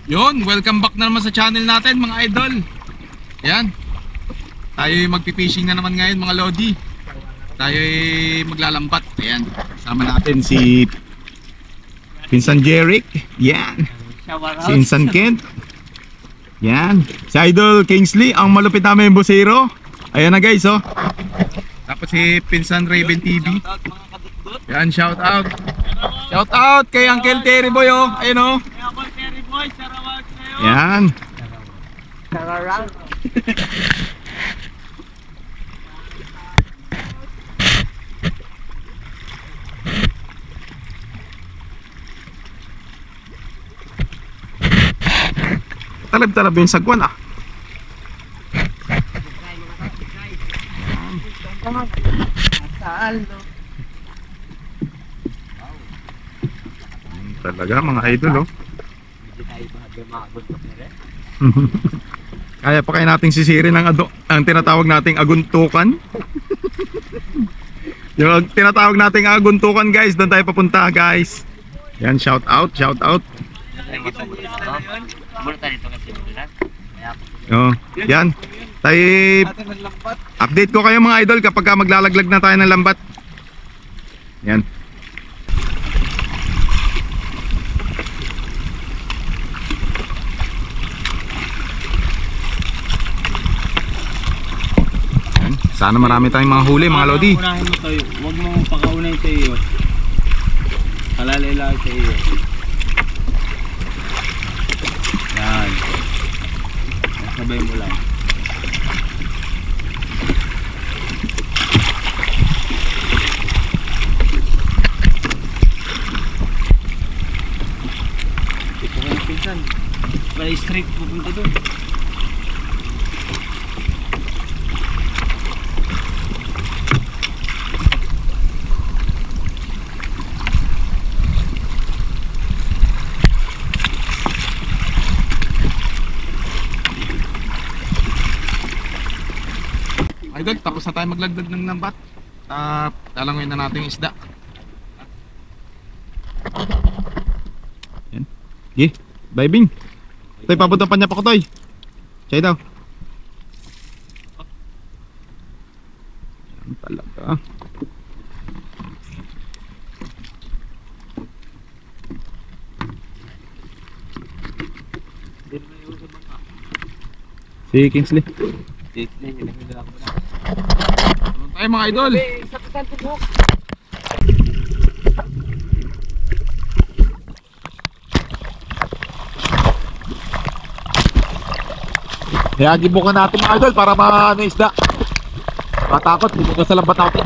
Yun, welcome back na naman sa channel natin mga idol. Yan. Tayo magpipishing na naman ngayon mga lodi. Tayo maglalambat. Ayan. Sama natin si Pinsan Jeric. Yan. Si Insan Kent. Yan. Si Idol Kingsley, ang malupit namin yung busero. Ayan na guys, oh. Tapos si Pinsan Raven TV. Yan, shout out. Shout out kay Uncle Terry Boy, oh. Ayun, oh. Yan. Talab-talab yung sagwan, ah. Talaga mga idol, oh. Kaya pa kaya nating sisirin ang tinatawag nating aguntukan. Yung tinatawag nating aguntukan guys, doon tayo papunta guys. Yan, shout out, shout out. Oh, yan. Tayo update ko kayo mga idol kapag maglalaglag na tayo ng lambat. Yan. Sana marami tayong mga huli mga lodi. Unahin mo tayo. Huwag mo pakaunahin sa iyo. Kalalay sa iyo. Yan. Sabay mo lang. Ito ko yung pinsan. By straight pupunta doon. Idol, tapos na tayo maglagdag ng lambat. Talangoyin na natin yung isda. Yan. Okay, diving. Toy, papunta pa niya pa ko, Toy. Chay daw. Yan talaga. Si Kingsley. Ano tayo mga idol? Kaya gibukan natin mga idol para maano isda. Matakot, gibukan sa lambat natin.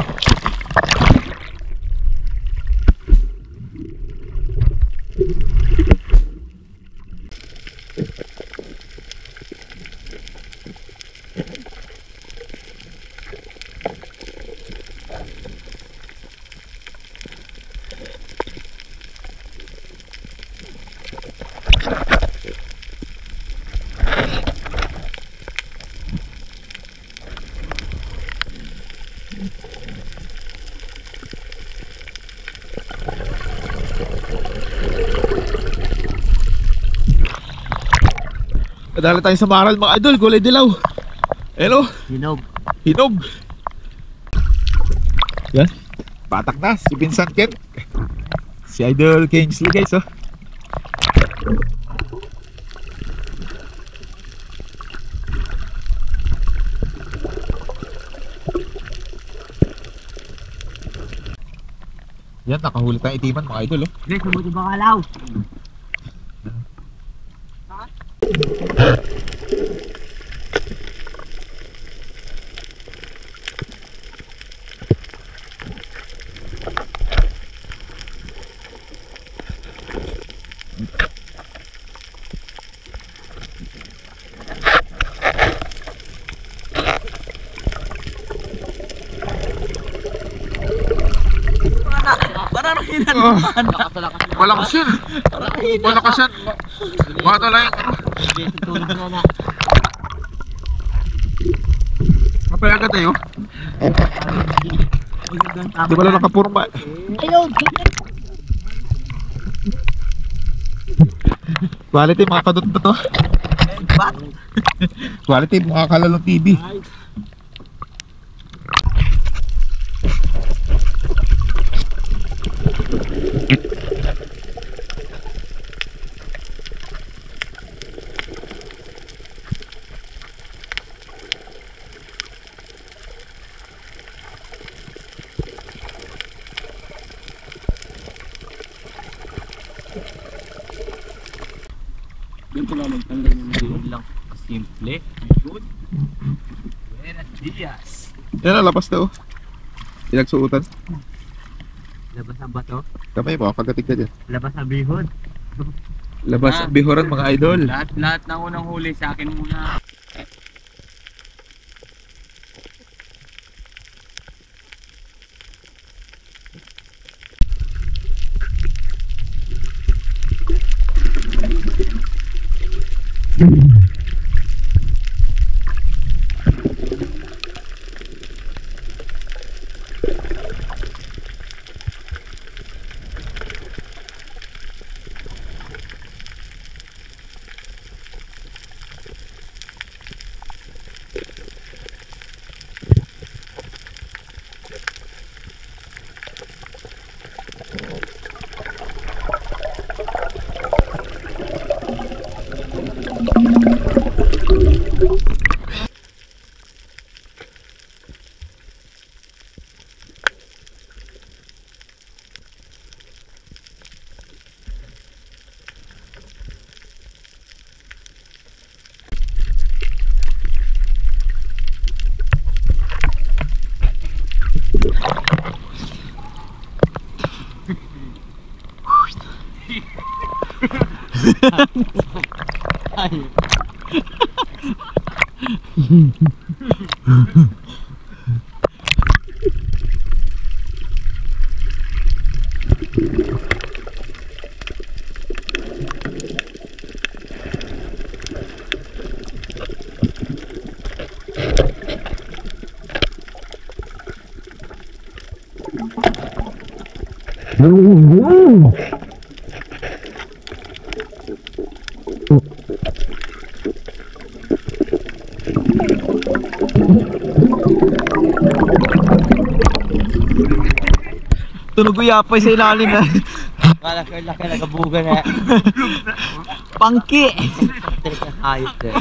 Kadali tayo sa maral mga idol, kulay dilaw. Hello. Hinog. Hinog. Yan. Patak na si Vincent Kent. Si Idol Kingsley guys, oh. Yan, nakahuli tayong itiman mga idol, oh. Guys, mabuti ba kalaw? Malakas yun. Malakas yan. Bata lang yan. Mapayaga tayo. Di ba lang nakapurong ba? Quality mga kadot na to. Quality mga kalalong TV. Dito lang magtanggal ng mga lang. Simple. Good. Buenos dias. Yan na, lapas na oh. Pinagsuutan. Labas ang bato. Kamay mo, kagatig ka dyan. Labas ang bihon. Labas ang bihoran mga idol. Lahat ng unang huli sa akin muna. Tunog ko yapay sa ilalim na. Kala ko laki nagabuga na. Pangki! Talaga hayop na.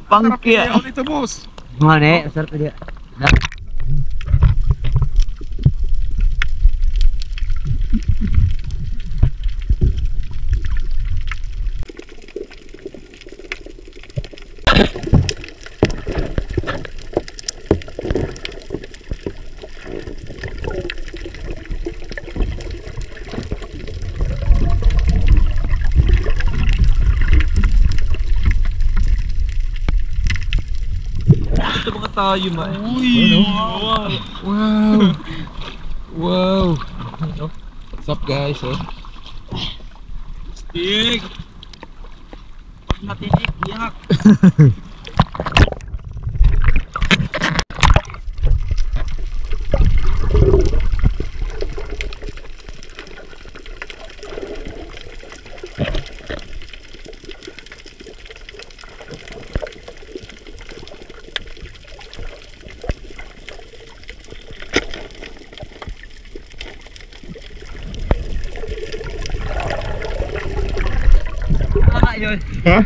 Pangki! Sarap ito boss. Mane, sarap dia. Ito mga tayo man. Uy! Wow! Wow! What's up guys? Oh? Stig! Pag natinik, yak! Yun. Ha?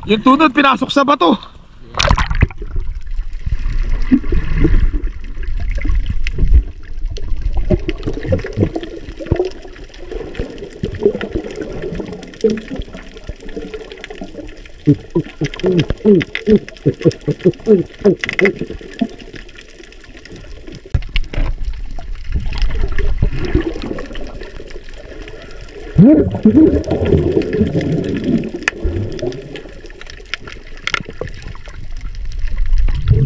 Yung tunod pinasok sa bato.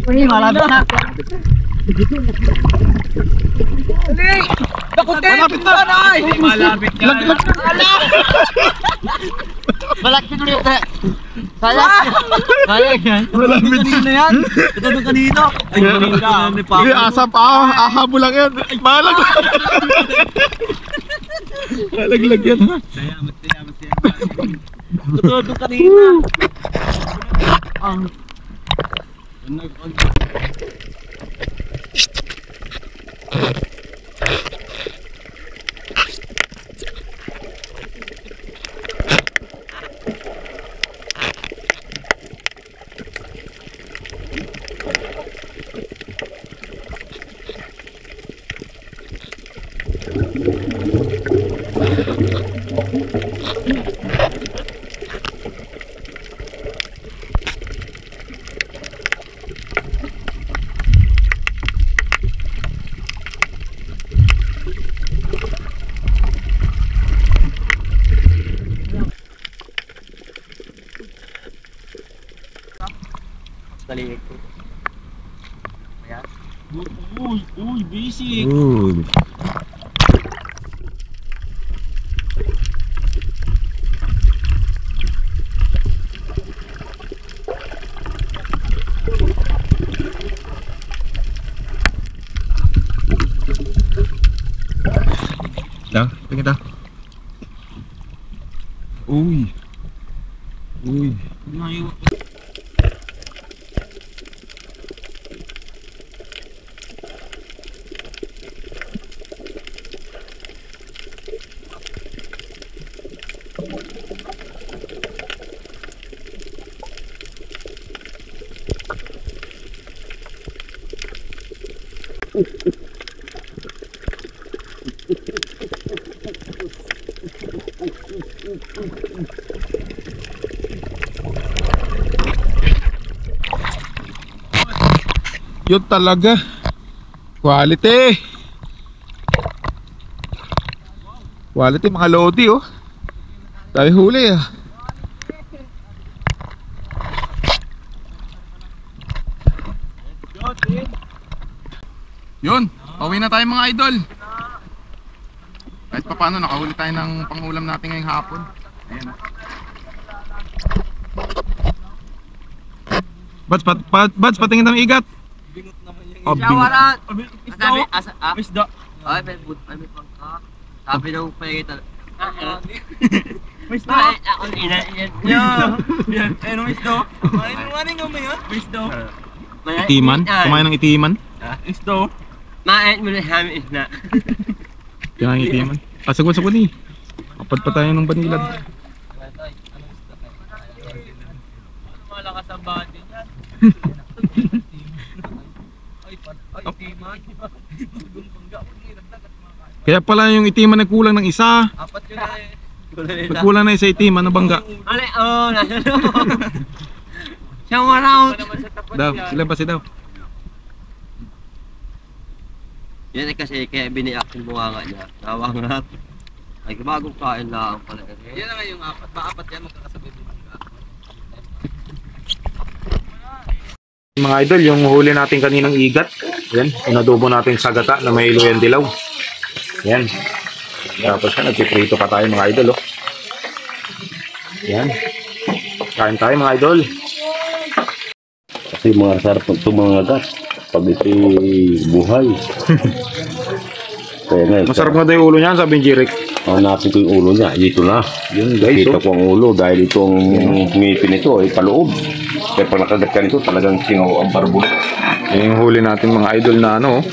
Uy, malapit na. Malapit na! Malapit na. Lag- lag- Malapit ulit. Kaya yan. Wala kanina yan. Ito nung kanina. Ay, kanina. Sige, asap pa. Ahabo lang yan. Malag. Malaglag yan ha. Ito nung kanina. Dali ko. Ayan. Uy, busy. Good. Dah, tingin dah. Uy. Uy. Ngayon. Yun talaga. Quality. Quality mga lodi oh. Tayo huli ah. Yun, pauwi na tayo mga idol. Kahit pa paano nakahuli tayo ng pangulam natin ngayong hapon. Ayan. Bads, patingin ng igat. Bingot naman yung Oh, Shawaran! Isda. Isda. Ay, may pangka. Sabi daw pa yung tal... Isda. Ako ina yan. Yan. Ayun ang isda. Maning nga may isda. Itiman? Kumain ng itiman? Isda. Main mo na kami isna. Kaya ng itiman. Sagwan ni. Kapad pa tayo ng banilad. Malakas ang bati niyan. Ay, timan. Kaya pala yung itiman nagkulang ng isa. Apat yun na eh. Nagkulang na isa itiman na bangga. Ale, oh, nasa loob. Shawaran! Daw, sila ba si daw? Yan ay kasi kaya biniak yung bunga niya. Nawangat. Ay, bagong kain lang pala. Yan na nga yung apat. Maapat yan magkakasabay din. Mga idol, yung huli natin kaninang igat. Yan, inadobo natin sa gata na may iloyan dilaw. Yan. Tapos yan, nagpiprito pa tayo mga idol. Oh. Yan. Kain tayo mga idol. Kasi mga sarap ito mga gat. Pag ito'y buhay. Kaya nga, Masarap nga daw yung ulo niyan, sabi ni Jeric. hanapin ko yung ulo niya. Dito na. Yun guys, Kita oh. ko ang ulo dahil itong ngipin ito ay paloob. Kaya pag nakagat ka nito, talagang singaw ang barbul. Yan yung huli natin mga idol na ano, oh.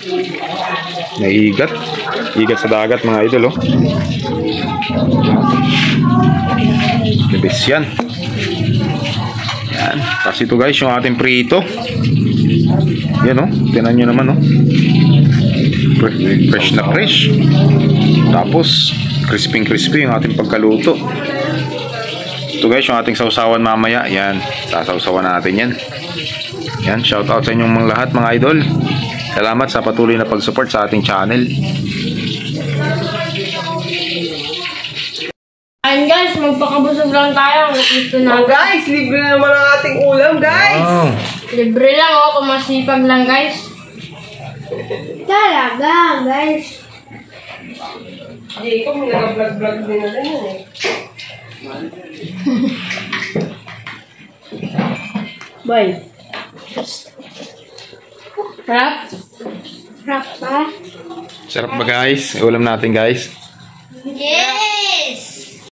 May igat. Igat sa dagat mga idol, oh. Libis yan. Yan. Tapos ito guys, yung ating prito. Yan, oh. Tinan nyo naman, oh. Fresh na fresh. Tapos, crispy yung ating pagkaluto. Ito guys, yung ating sausawan mamaya. Yan. Sasawsawan natin yan. Yan. Shout out sa inyong mga lahat mga idol. Salamat sa patuloy na pag-support sa ating channel. Ayun guys, magpakabusog lang tayo. Gusto Oh na. guys, libre na naman ang ating ulam guys. Oh. Libre lang oh, kung masipag lang guys. Talaga guys. Hindi ko, may nag-vlog din na rin yun eh. Boy. Sarap? Sarap ba? Sarap ba guys? Ulam natin guys. Yeah!